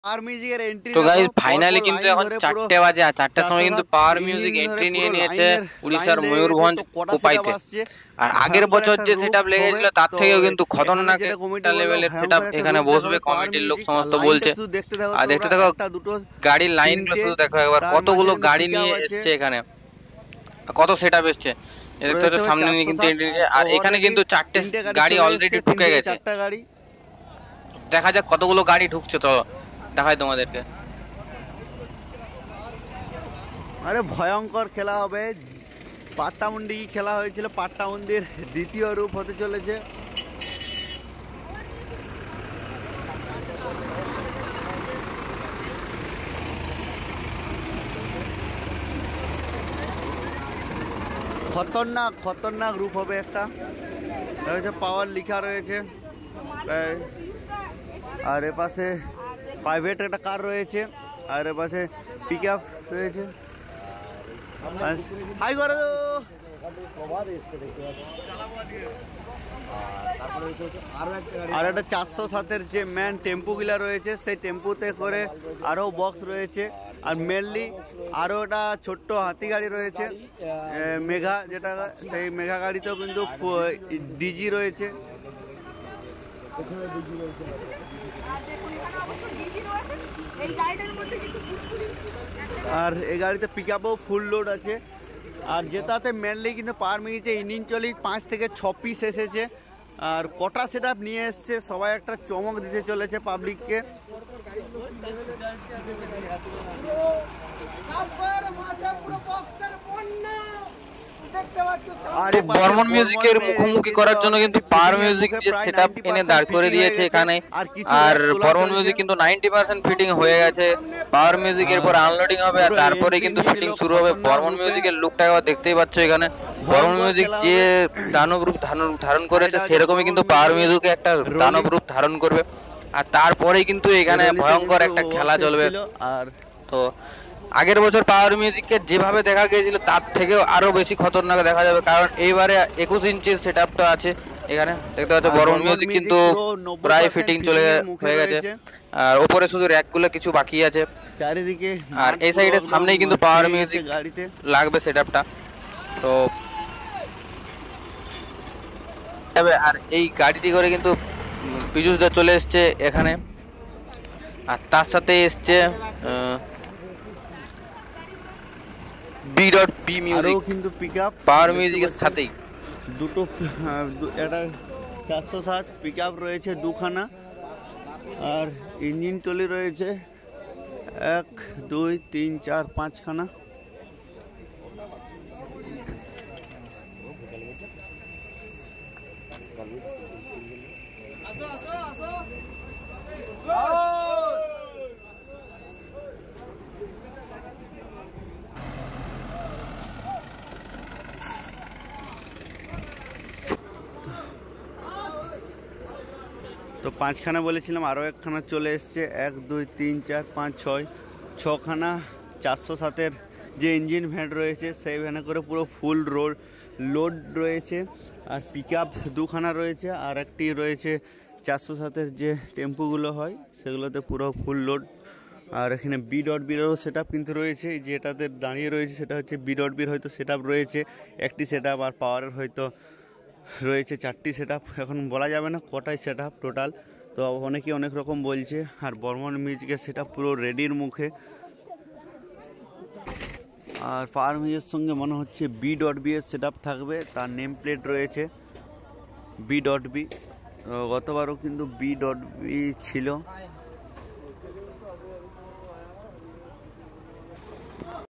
পাওয়ার মিউজিকের এন্ট্রি তো guys finally কিন্তু এখন 4টে বাজে, আর 4টার সময় কিন্তু পাওয়ার মিউজিক এন্ট্রি নিয়ে নিয়েছে উড়িষ্যার ময়ূরভঞ্জ কোপাইতে। আর আগের বছর যে সেটআপ লেগেছিল তার থেকেও কিন্তু খতরনাক একটা লেভেলের সেটআপ এখানে বসবে, কমিটির লোক সমস্ত বলছে। আর দেখতে থাকো গাড়ির লাইনগুলো, শুধু দেখো একবার কতগুলো গাড়ি নিয়ে এসছে এখানে, কত সেটআপ এসছে দেখতে তো সামনে নিয়ে কিন্তু এন্ট্রি নিয়েছে। আর এখানে কিন্তু 4টে গাড়ি অলরেডি ঢুকে গেছে, দেখা যাক কতগুলো গাড়ি ঢুকছে, তো দেখাই তোমাদেরকে। আরে ভয়ঙ্কর খেলা হবে, পাট্টামুন্ডি খেলা হয়েছিল, পাট্টামুন্ডির দ্বিতীয় রূপ হতে চলেছে। খতরনাক খতরনাক রূপ হবে একটা, পাওয়ার লিখা রয়েছে। আর এ পাশে প্রাইভেট একটা কার রয়েছে, আর এ পাশে পিক আপ রয়েছে। হাই করে আর একটা 407-এর যে ম্যান টেম্পুগুলা রয়েছে, সেই টেম্পুতে করে আরও বক্স রয়েছে। আর মেনলি আরও একটা ছোট্ট হাতি গাড়ি রয়েছে মেঘা, যেটা সেই মেঘা গাড়িতেও কিন্তু ডিজি রয়েছে। আর এই গাড়িতে পিক আপও ফুল লোড আছে। আর যেটাতে মেনলি কিন্তু পার মিনিটে ইঞ্জিন চলি 5 থেকে 6 পিস এসেছে। আর কটা সেট আপ নিয়ে এসছে, সবাই একটা চমক দিতে চলেছে পাবলিককে। বর্মন মিউজিকের মুখোমুখি করার জন্য কিন্তু পাওয়ার মিউজিক যে সেটআপ এনে দাঁড় করে দিয়েছে এখানে। আর বর্মন মিউজিক কিন্তু 90% ফিটিং হয়ে গেছে। পাওয়ার মিউজিকের পর আনলোডিং হবে, আর তারপরে কিন্তু ফিটিং শুরু হবে। বর্মন মিউজিকের লুকটা একবার দেখতেই পাচ্ছ এখানে। বর্মন মিউজিক যে দানব রূপ ধারণ করেছে, সেরকমই কিন্তু পাওয়ার মিউজিকে একটা দানব রূপ ধারণ করবে। আর তারপরেই কিন্তু এখানে ভয়ঙ্কর একটা খেলা চলবে। আর তো আগের বছর পাওয়ার মিউজিককে যেভাবে দেখা গিয়েছিল তার থেকেও আরো বেশি খতরনাক দেখা যাবে, কারণ এইবারে 21 ইঞ্চির সেটআপটা আছে এখানে। দেখতে পাচ্ছ বর্মন মিউজিক কিন্তু প্রায় ফিটিং হয়ে গেছে। আর উপরে শুধু র্যাকগুলো কিছু বাকি আছে চারিদিকে। আর এই সাইডের সামনেই কিন্তু পাওয়ার মিউজিক লাগবে সেটআপটা। তো আর এই গাড়িটি করে কিন্তু পীযুষদা চলে এসছে এখানে, আর তার সাথে এসছে B.B মিউজিক, কিন্তু পিকআপ পাওয়ার মিউজিকের সাথেই দুটো একটা 407 পিকআপ রয়েছে দুখানা। আর ইঞ্জিন টলি রয়েছে 1 2 3 4 5 খানা। তো 5খানা বলেছিলাম, আরও একখানা চলে এসছে। 1 2 3 4 5 6 6খানা 407-এর যে ইঞ্জিন ভ্যান রয়েছে, সেই ভ্যানে করে পুরো ফুল লোড রয়েছে। আর পিক আপ দুখানা রয়েছে, আর একটি রয়েছে 407-এর যে টেম্পুগুলো হয় সেগুলোতে পুরো ফুল লোড। আর এখানে B.B'রও সেট আপ কিন্তু রয়েছে, যেটাতে দাঁড়িয়ে রয়েছে সেটা হচ্ছে B.B'র হয়তো সেট আপ রয়েছে একটি সেট আপ, আর পাওয়ারের হয়তো রয়েছে 4টি সেট আপ। এখন বলা যাবে না কটাই সেট আপ টোটাল, তো অনেকেই অনেক রকম বলছে। আর বর্মন মিউজিকের সেট আপ পুরো রেডির মুখে। আর পাওয়ার মিউজিকের সঙ্গে মনে হচ্ছে B.B-এর সেট আপ থাকবে, তার নেম প্লেট রয়েছে B.B। গতবারও কিন্তু B.B ছিল।